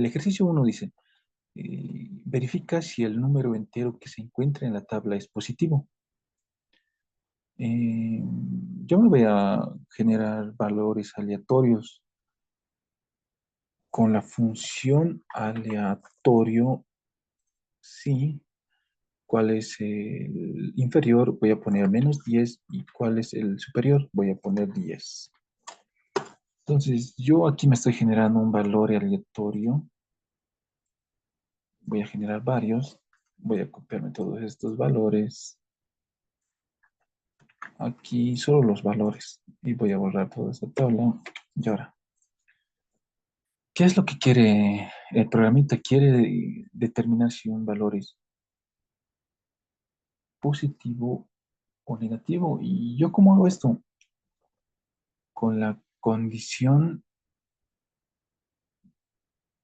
El ejercicio uno dice, verifica si el número entero que se encuentra en la tabla es positivo. Eh, yo me voy a generar valores aleatorios con la función aleatorio, sí. ¿Cuál es el inferior? Voy a poner -10 y ¿cuál es el superior? Voy a poner 10. Entonces, yo aquí me estoy generando un valor aleatorio. Voy a generar varios. Voy a copiarme todos estos valores. Aquí solo los valores. Y voy a borrar toda esta tabla. Y ahora, ¿qué es lo que quiere el programita? Quiere determinar si un valor es positivo o negativo. ¿Y yo cómo hago esto? Con la condición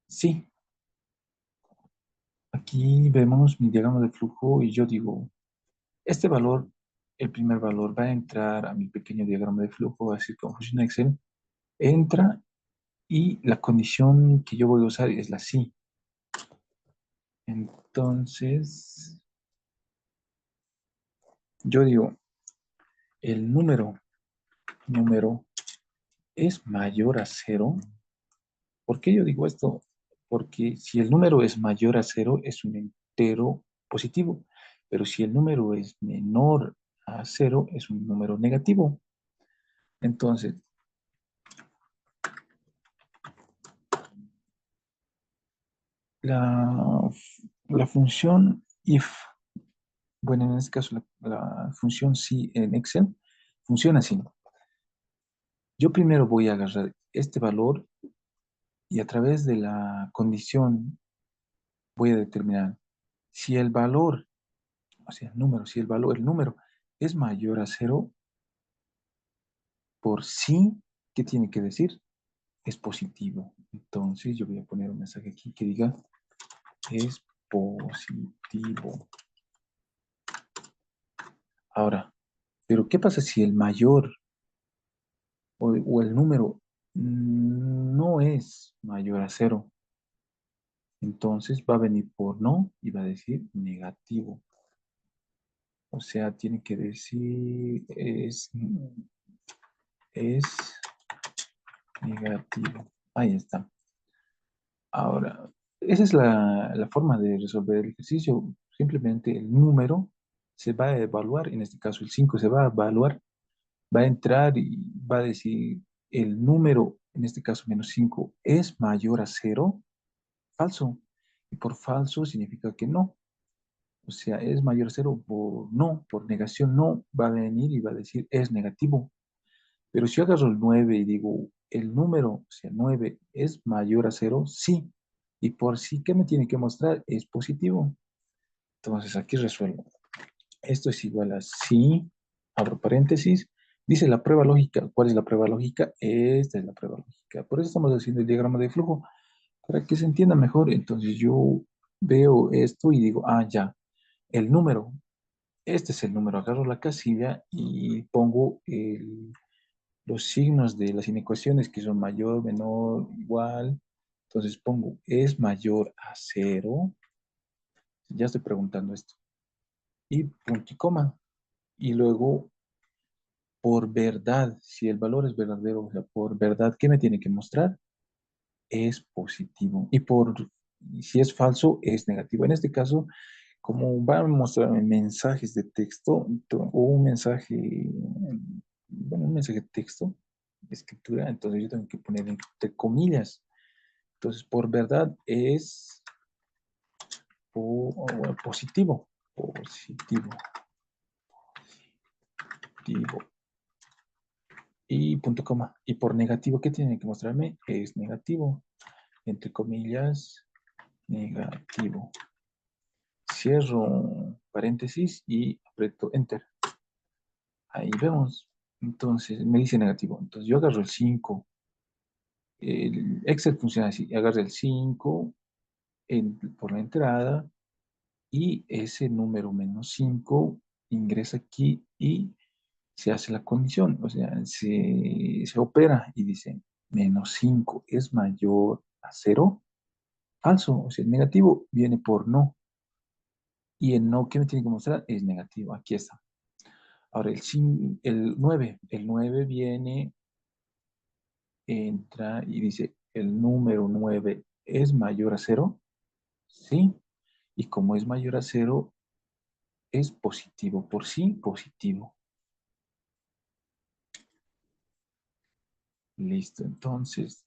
sí. Aquí vemos mi diagrama de flujo y yo digo, este valor, el primer valor va a entrar a mi pequeño diagrama de flujo, así como funciona Excel, entra y la condición que yo voy a usar es la sí. Entonces, yo digo, el número es mayor a cero. ¿Por qué yo digo esto? Porque si el número es mayor a cero, es un entero positivo. Pero si el número es menor a cero, es un número negativo. Entonces, la, la función if, bueno, en este caso la función si en Excel, funciona así. Yo primero voy a agarrar este valor y a través de la condición voy a determinar si el valor, o sea, el número, si el número es mayor a cero, por sí, ¿qué tiene que decir? Es positivo. Entonces yo voy a poner un mensaje aquí que diga es positivo. Ahora, pero ¿qué pasa si el mayor o el número no es mayor a cero? Entonces va a venir por no y va a decir negativo. O sea, tiene que decir es negativo. Ahí está. Ahora, esa es la forma de resolver el ejercicio. Simplemente el número se va a evaluar, en este caso el 5 se va a evaluar, va a entrar y va a decir el número, en este caso -5, es mayor a cero, falso. Y por falso significa que no. O sea, es mayor a cero por no, por negación no, va a venir y va a decir es negativo. Pero si yo agarro el 9 y digo, el número, o sea, 9 es mayor a cero, sí. Y por sí, ¿qué me tiene que mostrar? Es positivo. Entonces aquí resuelvo. Esto es igual a sí, abro paréntesis. Dice la prueba lógica. ¿Cuál es la prueba lógica? Esta es la prueba lógica. Por eso estamos haciendo el diagrama de flujo, para que se entienda mejor. Entonces yo veo esto y digo, ah, ya, el número. Este es el número. Agarro la casilla y pongo los signos de las inecuaciones que son mayor, menor, igual. Entonces pongo es mayor a cero. Ya estoy preguntando esto. Y punto y coma. Y luego, por verdad, si el valor es verdadero, o sea, por verdad, ¿qué me tiene que mostrar? Es positivo. Y si es falso, es negativo. En este caso, como va a mostrarme mensajes de texto o un mensaje, bueno, un mensaje de texto, de escritura, entonces yo tengo que poner entre comillas. Entonces, por verdad es positivo. Positivo. Positivo. Y punto coma. Y por negativo, ¿qué tiene que mostrarme? Es negativo. Entre comillas, negativo. Cierro paréntesis y aprieto Enter. Ahí vemos. Entonces, me dice negativo. Entonces, yo agarro el 5. El Excel funciona así. Agarro el 5 por la entrada y ese número -5 ingresa aquí y se hace la condición. O sea, se opera y dice -5 es mayor a cero. falso, o sea, el negativo viene por no. Y el no que me tiene que mostrar es negativo. Aquí está. Ahora, el 9 viene, entra y dice, ¿el número 9 es mayor a cero? Sí. Y como es mayor a cero, es positivo. Por sí, positivo. Listo. Entonces,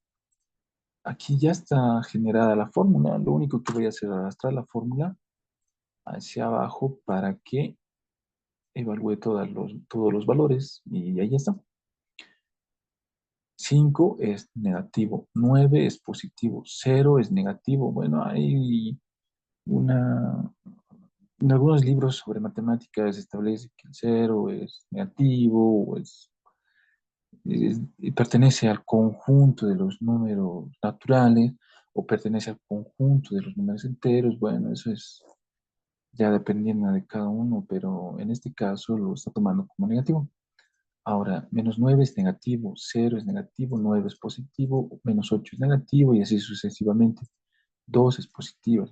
aquí ya está generada la fórmula. Lo único que voy a hacer es arrastrar la fórmula hacia abajo para que evalúe todos los valores. Y ahí está. 5 es negativo, 9 es positivo, 0 es negativo. Bueno, hay una... En algunos libros sobre matemáticas se establece que el 0 es negativo o pertenece al conjunto de los números naturales o pertenece al conjunto de los números enteros. Bueno, eso es ya dependiendo de cada uno, pero en este caso lo está tomando como negativo. Ahora, -9 es negativo, 0 es negativo, 9 es positivo, -8 es negativo y así sucesivamente. 2 es positivo.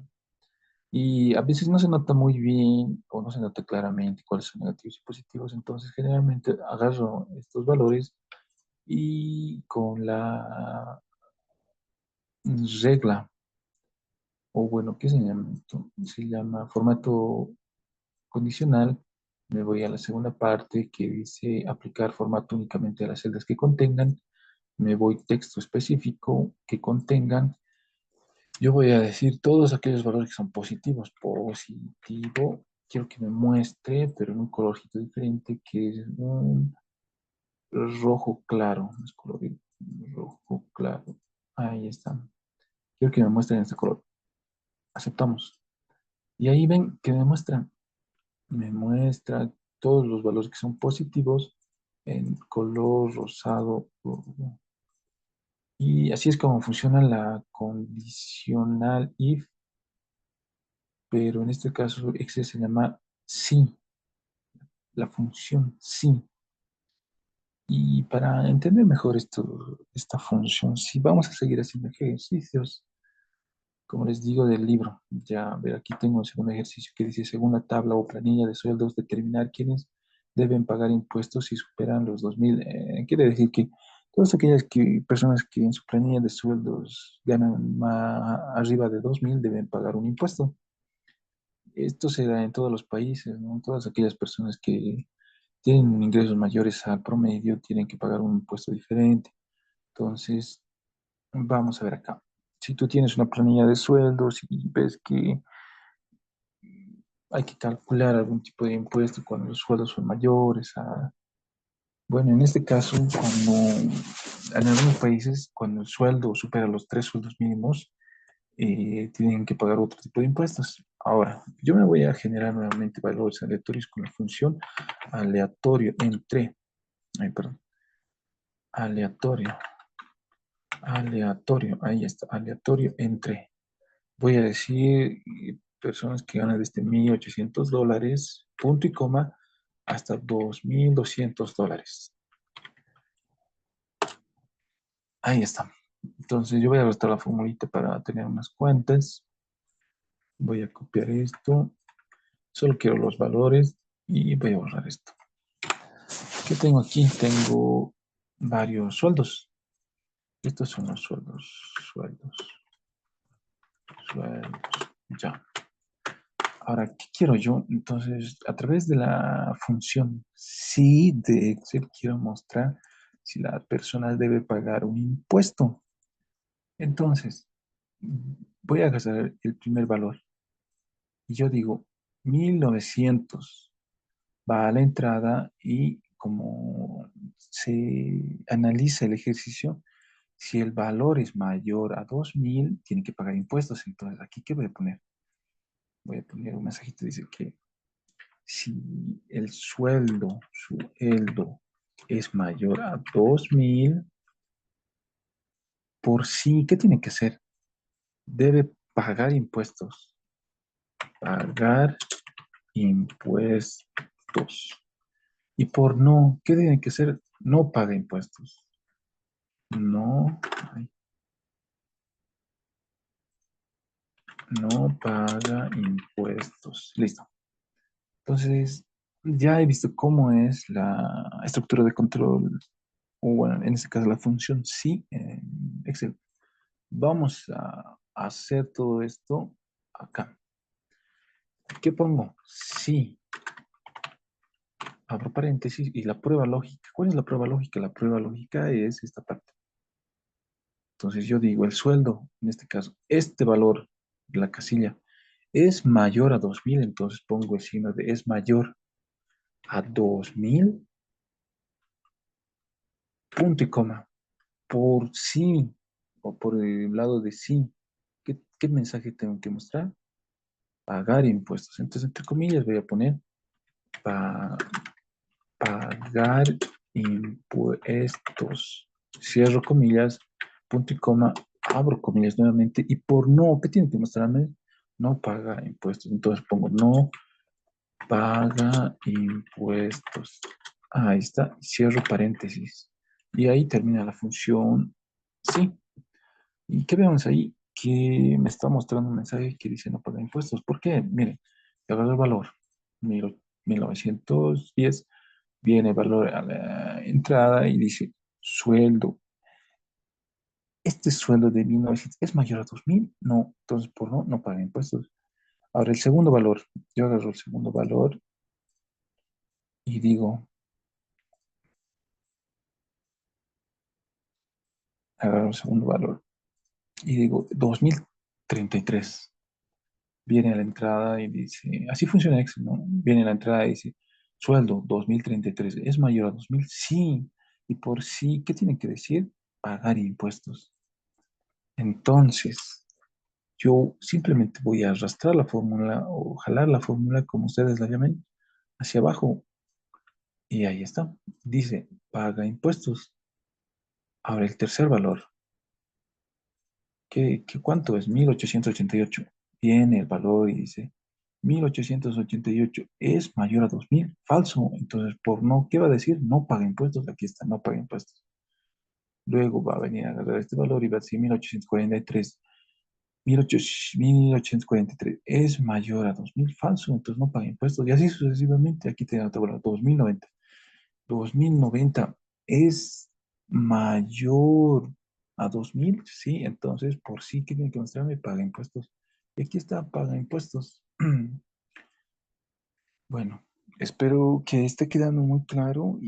Y a veces no se nota muy bien o no se nota claramente cuáles son negativos y positivos, entonces generalmente agarro estos valores y con la regla, o bueno, ¿qué se llama esto? Se llama formato condicional. Me voy a la segunda parte que dice aplicar formato únicamente a las celdas que contengan. Me voy texto específico que contengan. Yo voy a decir todos aquellos valores que son positivos. Positivo. Quiero que me muestre, pero en un colorcito diferente, que es un rojo claro. Es color rojo claro. Ahí está. Quiero que me muestren este color. Aceptamos. Y ahí ven que me muestra todos los valores que son positivos en color rosado. Y así es como funciona la condicional if, pero en este caso Excel se llama sí, la función sí. Y para entender mejor esta función, sí, vamos a seguir haciendo ejercicios, como les digo del libro. Ya, a ver, aquí tengo el segundo ejercicio que dice, según la tabla o planilla de sueldos, determinar quiénes deben pagar impuestos si superan los 2.000. Quiere decir que todas aquellas personas que en su planilla de sueldos ganan más arriba de 2.000 deben pagar un impuesto. Esto se da en todos los países, ¿no? Todas aquellas personas que tienen ingresos mayores al promedio tienen que pagar un impuesto diferente. Entonces, vamos a ver acá. Si tú tienes una planilla de sueldos y ves que hay que calcular algún tipo de impuesto cuando los sueldos son mayores. Bueno, en este caso, en algunos países, cuando el sueldo supera los 3 sueldos mínimos, tienen que pagar otro tipo de impuestos. Ahora, yo me voy a generar nuevamente valores aleatorios con la función aleatorio entre, ay, perdón, aleatorio, ahí está, aleatorio entre. Voy a decir personas que ganan desde $1.800, punto y coma, hasta $2.200. Ahí está. Entonces yo voy a gastar la formulita para tener unas cuentas. Voy a copiar esto. Solo quiero los valores y voy a borrar esto. ¿Qué tengo aquí? Tengo varios sueldos. Estos son los sueldos. Sueldos. Ya. Ahora, ¿qué quiero yo? Entonces, a través de la función sí de Excel, quiero mostrar si la persona debe pagar un impuesto. Entonces, voy a gastar el primer valor. Y yo digo, 1.900 va a la entrada y como se analiza el ejercicio, si el valor es mayor a 2.000 tiene que pagar impuestos. Entonces, ¿aquí qué voy a poner? Voy a poner un mensajito, dice que si el sueldo es mayor a 2.000, por sí, ¿qué tiene que hacer? Debe pagar impuestos. Pagar impuestos. Y por no, ¿qué tiene que hacer? No paga impuestos. No, ay, no paga impuestos. Listo. Entonces, ya he visto cómo es la estructura de control, o bueno, en este caso la función sí en Excel. Vamos a hacer todo esto acá. ¿Qué pongo? Sí, abro paréntesis y la prueba lógica. ¿Cuál es la prueba lógica? La prueba lógica es esta parte. Entonces yo digo, el sueldo, en este caso, este valor de la casilla es mayor a 2000, entonces pongo el signo de es mayor a 2000, punto y coma. Por sí, o por el lado de sí, ¿qué mensaje tengo que mostrar? Pagar impuestos. Entonces, entre comillas, voy a poner pa- pagar impuestos. Cierro comillas, punto y coma, abro comillas nuevamente. Y por no, ¿qué tiene que mostrarme? No paga impuestos. Entonces pongo no paga impuestos. Ahí está, cierro paréntesis. Y ahí termina la función sí. ¿Y qué vemos ahí? Que me está mostrando un mensaje que dice no paga impuestos. ¿Por qué? Miren, te agarro el valor, 1910, viene el valor a la entrada y dice sueldo. ¿Este sueldo de 1900 es mayor a 2000? No, entonces por no, no paga impuestos. Ahora el segundo valor, yo agarro el segundo valor y digo, agarro el segundo valor y digo 2033. Viene a la entrada y dice, así funciona Excel, ¿no? Viene a la entrada y dice, sueldo 2033, ¿es mayor a 2000? Sí. Y por sí, ¿qué tiene que decir? Pagar impuestos. Entonces, yo simplemente voy a arrastrar la fórmula o jalar la fórmula, como ustedes la llamen, hacia abajo. Y ahí está. Dice, paga impuestos. Ahora el tercer valor. ¿Cuánto es? 1888. Viene el valor y dice, 1888 es mayor a 2000. Falso. Entonces, por no, ¿qué va a decir? No paga impuestos. Aquí está, no paga impuestos. Luego va a venir a agarrar este valor y va a decir 1843. 1843 es mayor a 2000. Falso. Entonces, no paga impuestos. Y así sucesivamente. Aquí tengo otro valor, 2090. 2090 es mayor a 2000, sí, entonces por sí que tiene que mostrarme paga impuestos. Y aquí está, paga impuestos. Bueno, espero que esté quedando muy claro.